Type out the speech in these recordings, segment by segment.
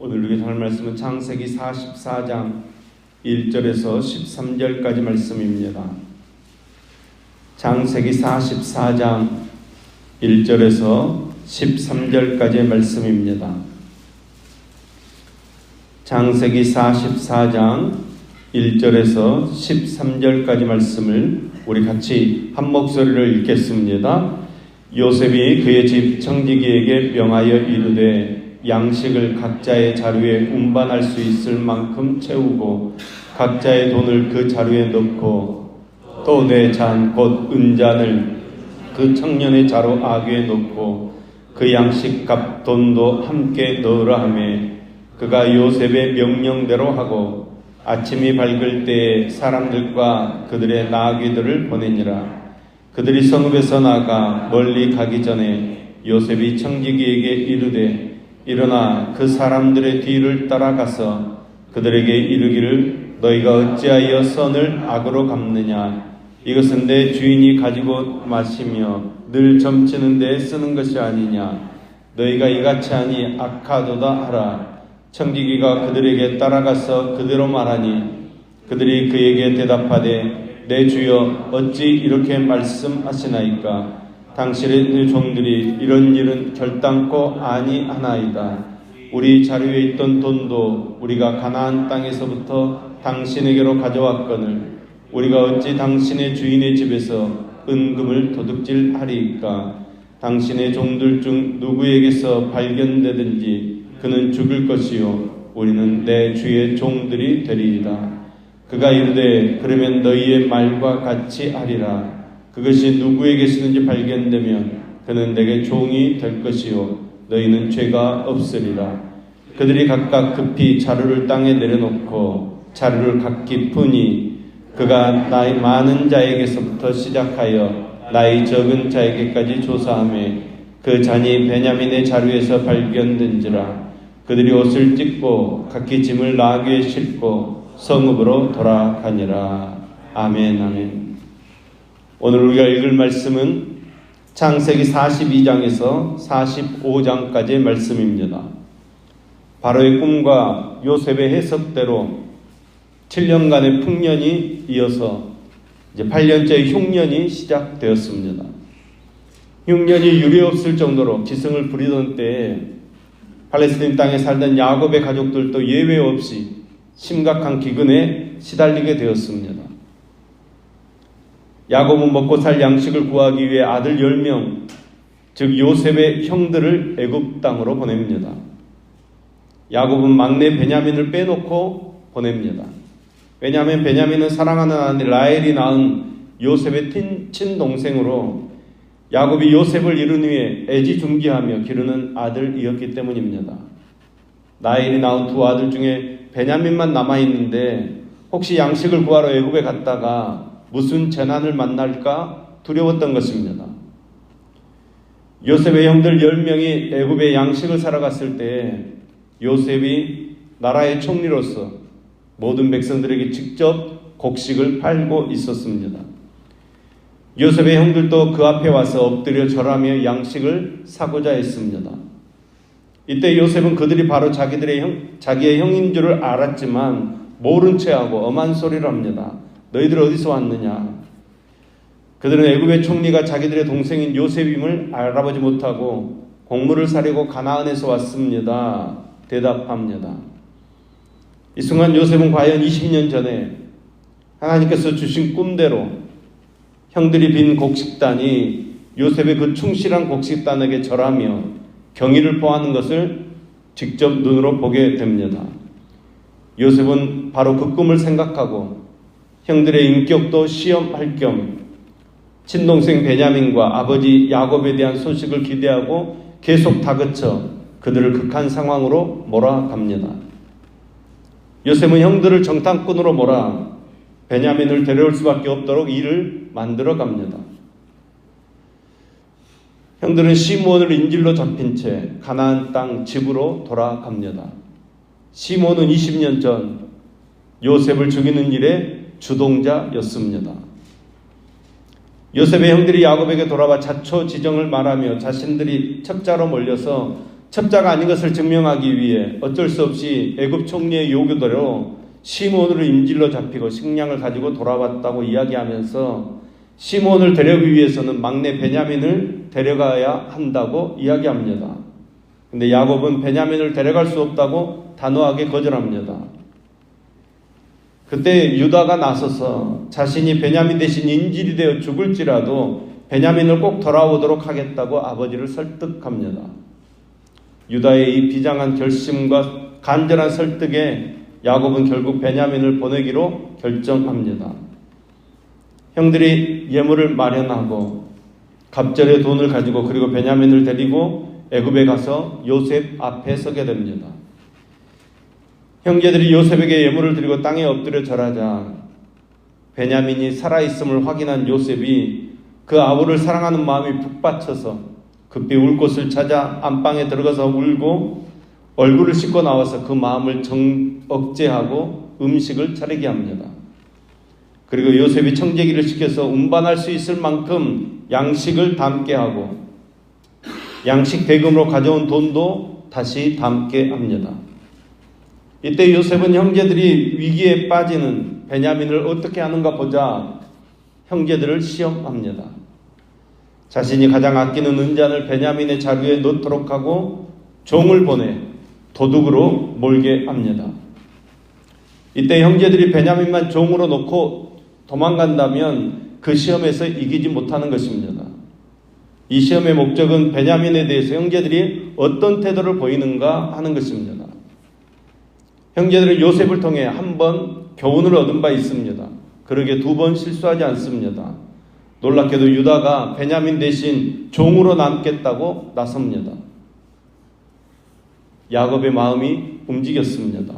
오늘 우리가 할 말씀은 창세기 44장 1절에서 13절까지 말씀입니다. 창세기 44장 1절에서 13절까지의 말씀입니다. 창세기 44장 1절에서 13절까지 말씀을 우리 같이 한 목소리로 읽겠습니다. 요셉이 그의 집 청지기에게 명하여 이르되 양식을 각자의 자루에 운반할 수 있을 만큼 채우고 각자의 돈을 그 자루에 넣고 또 내 잔 곧 은잔을 그 청년의 자루 아귀에 넣고 그 양식값 돈도 함께 넣으라 하매 그가 요셉의 명령대로 하고 아침이 밝을 때에 사람들과 그들의 나귀들을 보내니라. 그들이 성읍에서 나가 멀리 가기 전에 요셉이 청지기에게 이르되 일어나 그 사람들의 뒤를 따라가서 그들에게 이르기를 너희가 어찌하여 선을 악으로 갚느냐. 이것은 내 주인이 가지고 마시며 늘 점치는 데 쓰는 것이 아니냐. 너희가 이같이 하니 악하도다 하라. 청지기가 그들에게 따라가서 그대로 말하니 그들이 그에게 대답하되 내 주여 어찌 이렇게 말씀하시나이까. 당신의 종들이 이런 일은 결단코 아니하나이다. 우리 자루에 있던 돈도 우리가 가나안 땅에서부터 당신에게로 가져왔거늘 우리가 어찌 당신의 주인의 집에서 은금을 도둑질하리이까. 당신의 종들 중 누구에게서 발견되든지 그는 죽을 것이요 우리는 내 주의 종들이 되리이다. 그가 이르되 그러면 너희의 말과 같이 하리라. 그것이 누구에게서든지 발견되면 그는 내게 종이 될 것이요 너희는 죄가 없으리라. 그들이 각각 급히 자루를 땅에 내려놓고 자루를 각기 푸니 그가 나이 많은 자에게서부터 시작하여 나이 적은 자에게까지 조사하며 그 잔이 베냐민의 자루에서 발견된지라. 그들이 옷을 찢고 각기 짐을 나귀에 싣고 성읍으로 돌아가니라. 아멘. 아멘. 오늘 우리가 읽을 말씀은 창세기 42장에서 45장까지의 말씀입니다. 바로의 꿈과 요셉의 해석대로 7년간의 풍년이 이어서 이제 8년째의 흉년이 시작되었습니다. 흉년이 유례없을 정도로 기승을 부리던 때에 팔레스틴 땅에 살던 야곱의 가족들도 예외 없이 심각한 기근에 시달리게 되었습니다. 야곱은 먹고 살 양식을 구하기 위해 아들 10명, 즉 요셉의 형들을 애굽 땅으로 보냅니다. 야곱은 막내 베냐민을 빼놓고 보냅니다. 왜냐하면 베냐민은 사랑하는 아들 라헬이 낳은 요셉의 친동생으로 야곱이 요셉을 이룬 후에 애지중지하며 기르는 아들이었기 때문입니다. 라헬이 낳은 두 아들 중에 베냐민만 남아있는데 혹시 양식을 구하러 애굽에 갔다가 무슨 재난을 만날까 두려웠던 것입니다. 요셉의 형들 10명이 애굽에 양식을 사러 갔을 때 요셉이 나라의 총리로서 모든 백성들에게 직접 곡식을 팔고 있었습니다. 요셉의 형들도 그 앞에 와서 엎드려 절하며 양식을 사고자 했습니다. 이때 요셉은 그들이 바로 자기의 형인 줄을 알았지만 모른 체하고 엄한 소리를 합니다. 너희들 어디서 왔느냐? 그들은 애굽의 총리가 자기들의 동생인 요셉임을 알아보지 못하고 곡물을 사려고 가나안에서 왔습니다. 대답합니다. 이 순간 요셉은 과연 20년 전에 하나님께서 주신 꿈대로 형들이 빈 곡식단이 요셉의 그 충실한 곡식단에게 절하며 경의를 표하는 것을 직접 눈으로 보게 됩니다. 요셉은 바로 그 꿈을 생각하고 형들의 인격도 시험할 겸 친동생 베냐민과 아버지 야곱에 대한 소식을 기대하고 계속 다그쳐 그들을 극한 상황으로 몰아갑니다. 요셉은 형들을 정탐꾼으로 몰아 베냐민을 데려올 수밖에 없도록 일을 만들어 갑니다. 형들은 시므온을 인질로 잡힌 채 가나안 땅 집으로 돌아갑니다. 시므온은 20년 전 요셉을 죽이는 일에 주동자였습니다. 요셉의 형들이 야곱에게 돌아와 자초지정을 말하며 자신들이 첩자로 몰려서 첩자가 아닌 것을 증명하기 위해 어쩔 수 없이 애굽 총리의 요구대로 시므온으로 인질로 잡히고 식량을 가지고 돌아왔다고 이야기하면서 시므온을 데려오기 위해서는 막내 베냐민을 데려가야 한다고 이야기합니다. 근데 야곱은 베냐민을 데려갈 수 없다고 단호하게 거절합니다. 그때 유다가 나서서 자신이 베냐민 대신 인질이 되어 죽을지라도 베냐민을 꼭 돌아오도록 하겠다고 아버지를 설득합니다. 유다의 이 비장한 결심과 간절한 설득에 야곱은 결국 베냐민을 보내기로 결정합니다. 형들이 예물을 마련하고 갑절의 돈을 가지고 그리고 베냐민을 데리고 애굽에 가서 요셉 앞에 서게 됩니다. 형제들이 요셉에게 예물을 드리고 땅에 엎드려 절하자 베냐민이 살아있음을 확인한 요셉이 그 아우를 사랑하는 마음이 북받쳐서 급히 울 곳을 찾아 안방에 들어가서 울고 얼굴을 씻고 나와서 그 마음을 억제하고 음식을 차리게 합니다. 그리고 요셉이 청재기를 시켜서 운반할 수 있을 만큼 양식을 담게 하고 양식 대금으로 가져온 돈도 다시 담게 합니다. 이때 요셉은 형제들이 위기에 빠지는 베냐민을 어떻게 하는가 보자 형제들을 시험합니다. 자신이 가장 아끼는 은잔을 베냐민의 자루에 넣도록 하고 종을 보내 도둑으로 몰게 합니다. 이때 형제들이 베냐민만 종으로 놓고 도망간다면 그 시험에서 이기지 못하는 것입니다. 이 시험의 목적은 베냐민에 대해서 형제들이 어떤 태도를 보이는가 하는 것입니다. 형제들은 요셉을 통해 한 번 교훈을 얻은 바 있습니다. 그러게 두 번 실수하지 않습니다. 놀랍게도 유다가 베냐민 대신 종으로 남겠다고 나섭니다. 야곱의 마음이 움직였습니다.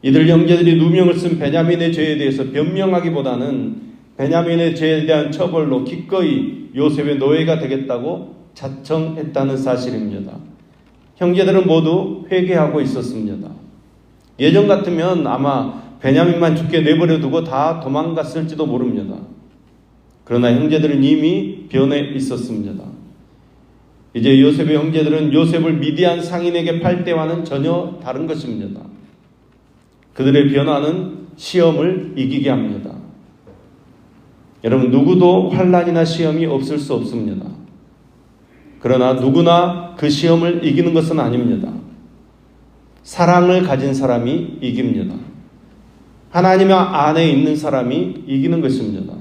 이들 형제들이 누명을 쓴 베냐민의 죄에 대해서 변명하기보다는 베냐민의 죄에 대한 처벌로 기꺼이 요셉의 노예가 되겠다고 자청했다는 사실입니다. 형제들은 모두 회개하고 있었습니다. 예전 같으면 아마 베냐민만 죽게 내버려 두고 다 도망갔을지도 모릅니다. 그러나 형제들은 이미 변해 있었습니다. 이제 요셉의 형제들은 요셉을 미디안 상인에게 팔 때와는 전혀 다른 것입니다. 그들의 변화는 시험을 이기게 합니다. 여러분, 누구도 환난이나 시험이 없을 수 없습니다. 그러나 누구나 그 시험을 이기는 것은 아닙니다. 사랑을 가진 사람이 이깁니다. 하나님 안에 있는 사람이 이기는 것입니다.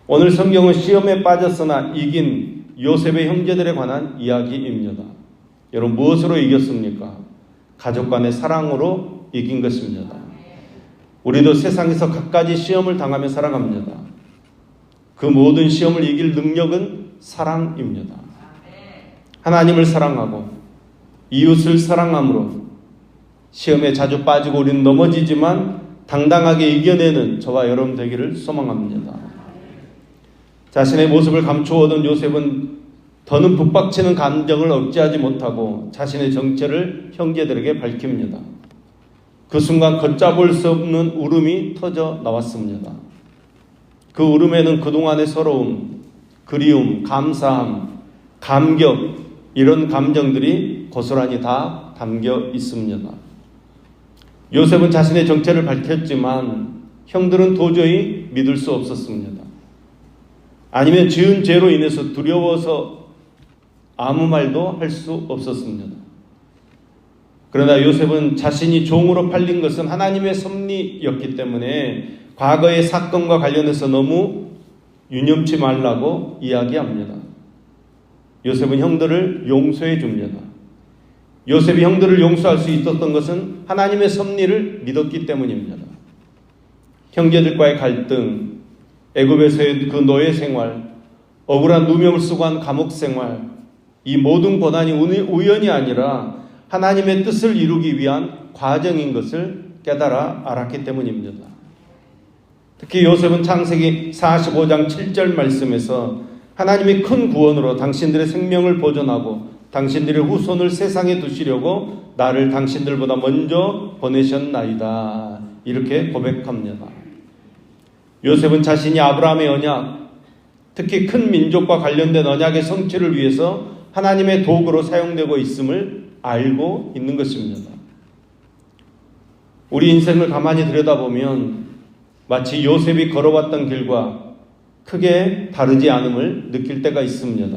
오늘 성경은 시험에 빠졌으나 이긴 요셉의 형제들에 관한 이야기입니다. 여러분, 무엇으로 이겼습니까? 가족 간의 사랑으로 이긴 것입니다. 우리도 세상에서 갖가지 시험을 당하며 살아갑니다. 그 모든 시험을 이길 능력은 사랑입니다. 하나님을 사랑하고 이웃을 사랑함으로 시험에 자주 빠지고 우리는 넘어지지만 당당하게 이겨내는 저와 여러분 되기를 소망합니다. 자신의 모습을 감추어오던 요셉은 더는 북박치는 감정을 억제하지 못하고 자신의 정체를 형제들에게 밝힙니다. 그 순간 걷잡을 수 없는 울음이 터져 나왔습니다. 그 울음에는 그동안의 서러움, 그리움, 감사함, 감격 이런 감정들이 고스란히 다 담겨 있습니다. 요셉은 자신의 정체를 밝혔지만 형들은 도저히 믿을 수 없었습니다. 아니면 지은 죄로 인해서 두려워서 아무 말도 할 수 없었습니다. 그러나 요셉은 자신이 종으로 팔린 것은 하나님의 섭리였기 때문에 과거의 사건과 관련해서 너무 유념치 말라고 이야기합니다. 요셉은 형들을 용서해 줍니다. 요셉이 형들을 용서할 수 있었던 것은 하나님의 섭리를 믿었기 때문입니다. 형제들과의 갈등, 애굽에서의 그 노예 생활, 억울한 누명을 쓰고 한 감옥 생활, 이 모든 고난이 우연이 아니라 하나님의 뜻을 이루기 위한 과정인 것을 깨달아 알았기 때문입니다. 특히 요셉은 창세기 45장 7절 말씀에서 하나님이 큰 구원으로 당신들의 생명을 보존하고 당신들의 후손을 세상에 두시려고 나를 당신들보다 먼저 보내셨나이다. 이렇게 고백합니다. 요셉은 자신이 아브라함의 언약, 특히 큰 민족과 관련된 언약의 성취를 위해서 하나님의 도구로 사용되고 있음을 알고 있는 것입니다. 우리 인생을 가만히 들여다보면 마치 요셉이 걸어왔던 길과 크게 다르지 않음을 느낄 때가 있습니다.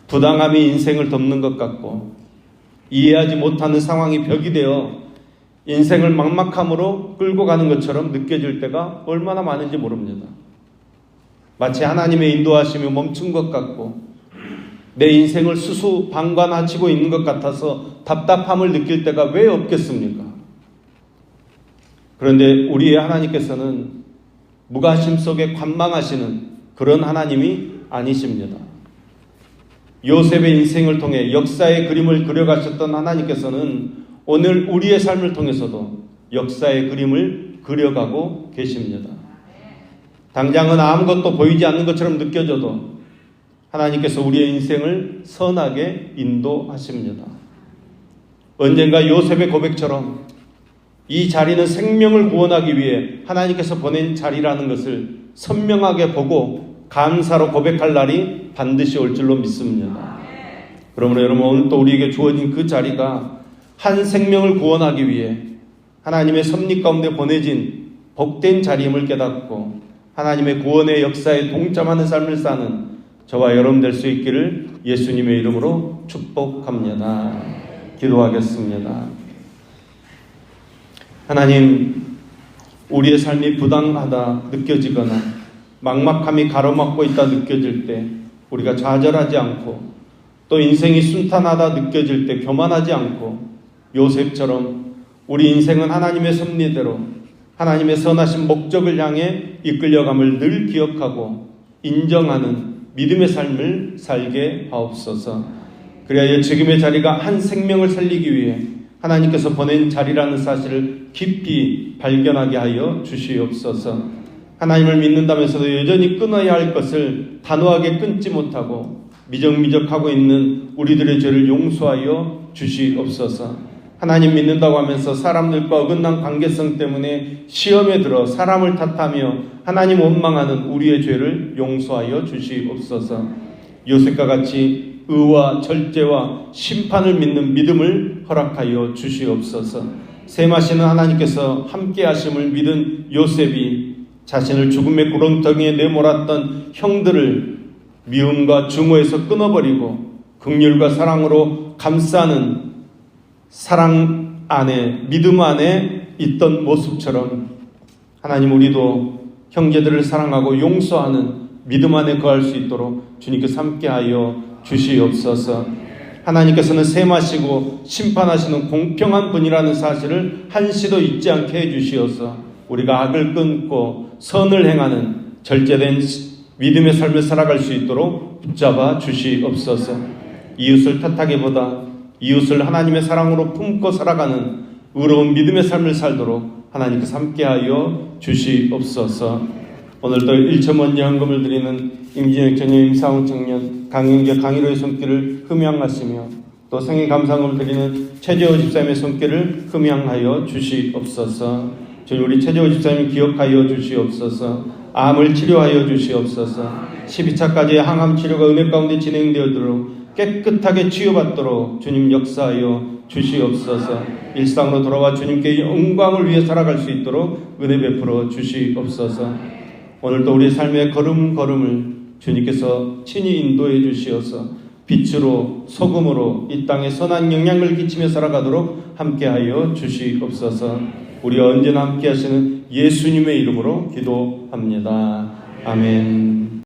부당함이 인생을 덮는 것 같고 이해하지 못하는 상황이 벽이 되어 인생을 막막함으로 끌고 가는 것처럼 느껴질 때가 얼마나 많은지 모릅니다. 마치 하나님의 인도하심이 멈춘 것 같고 내 인생을 수수방관하시고 있는 것 같아서 답답함을 느낄 때가 왜 없겠습니까? 그런데 우리의 하나님께서는 무관심 속에 관망하시는 그런 하나님이 아니십니다. 요셉의 인생을 통해 역사의 그림을 그려가셨던 하나님께서는 오늘 우리의 삶을 통해서도 역사의 그림을 그려가고 계십니다. 당장은 아무것도 보이지 않는 것처럼 느껴져도 하나님께서 우리의 인생을 선하게 인도하십니다. 언젠가 요셉의 고백처럼 이 자리는 생명을 구원하기 위해 하나님께서 보낸 자리라는 것을 선명하게 보고 감사로 고백할 날이 반드시 올 줄로 믿습니다. 그러므로 여러분, 오늘 또 우리에게 주어진 그 자리가 한 생명을 구원하기 위해 하나님의 섭리 가운데 보내진 복된 자리임을 깨닫고 하나님의 구원의 역사에 동참하는 삶을 사는 저와 여러분 될 수 있기를 예수님의 이름으로 축복합니다. 기도하겠습니다. 하나님, 우리의 삶이 부당하다 느껴지거나 막막함이 가로막고 있다 느껴질 때 우리가 좌절하지 않고 또 인생이 순탄하다 느껴질 때 교만하지 않고 요셉처럼 우리 인생은 하나님의 섭리대로 하나님의 선하신 목적을 향해 이끌려감을 늘 기억하고 인정하는 믿음의 삶을 살게 하옵소서. 그리하여 지금의 자리가 한 생명을 살리기 위해 하나님께서 보낸 자리라는 사실을 깊이 발견하게 하여 주시옵소서. 하나님을 믿는다면서도 여전히 끊어야 할 것을 단호하게 끊지 못하고 미적미적하고 있는 우리들의 죄를 용서하여 주시옵소서. 하나님 믿는다고 하면서 사람들과 어긋난 관계성 때문에 시험에 들어 사람을 탓하며 하나님 원망하는 우리의 죄를 용서하여 주시옵소서. 요셉과 같이 의와 절제와 심판을 믿는 믿음을 허락하여 주시옵소서. 셈하시는 하나님께서 함께 하심을 믿은 요셉이 자신을 죽음의 구렁텅이에 내몰았던 형들을 미움과 증오에서 끊어버리고 긍휼과 사랑으로 감싸는 사랑 안에, 믿음 안에 있던 모습처럼 하나님, 우리도 형제들을 사랑하고 용서하는 믿음 안에 거할 수 있도록 주님께서 함께하여 주시옵소서. 하나님께서는 셈하시고 심판하시는 공평한 분이라는 사실을 한시도 잊지 않게 해주시어서 우리가 악을 끊고 선을 행하는 절제된 믿음의 삶을 살아갈 수 있도록 붙잡아 주시옵소서. 이웃을 탓하기보다 이웃을 하나님의 사랑으로 품고 살아가는 의로운 믿음의 삶을 살도록 하나님께서 함께하여 주시옵소서. 오늘도 1,000원 현금을 드리는 임진혁 청년, 임상훈 청년, 강영재, 강희로의 손길을 흠양하시며 또 생일 감사금을 드리는 최재호 집사님의 손길을 흠양하여 주시옵소서. 주님, 우리 최재호 집사님 기억하여 주시옵소서. 암을 치료하여 주시옵소서. 12차까지의 항암 치료가 은혜 가운데 진행되도록 깨끗하게 치유받도록 주님 역사하여 주시옵소서. 일상으로 돌아와 주님께 영광을 위해 살아갈 수 있도록 은혜 베풀어 주시옵소서. 오늘도 우리 삶의 걸음걸음을 주님께서 친히 인도해 주시어서 빛으로 소금으로 이 땅에 선한 영향을 끼치며 살아가도록 함께하여 주시옵소서. 우리 언제나 함께 하시는 예수님의 이름으로 기도합니다. 아멘.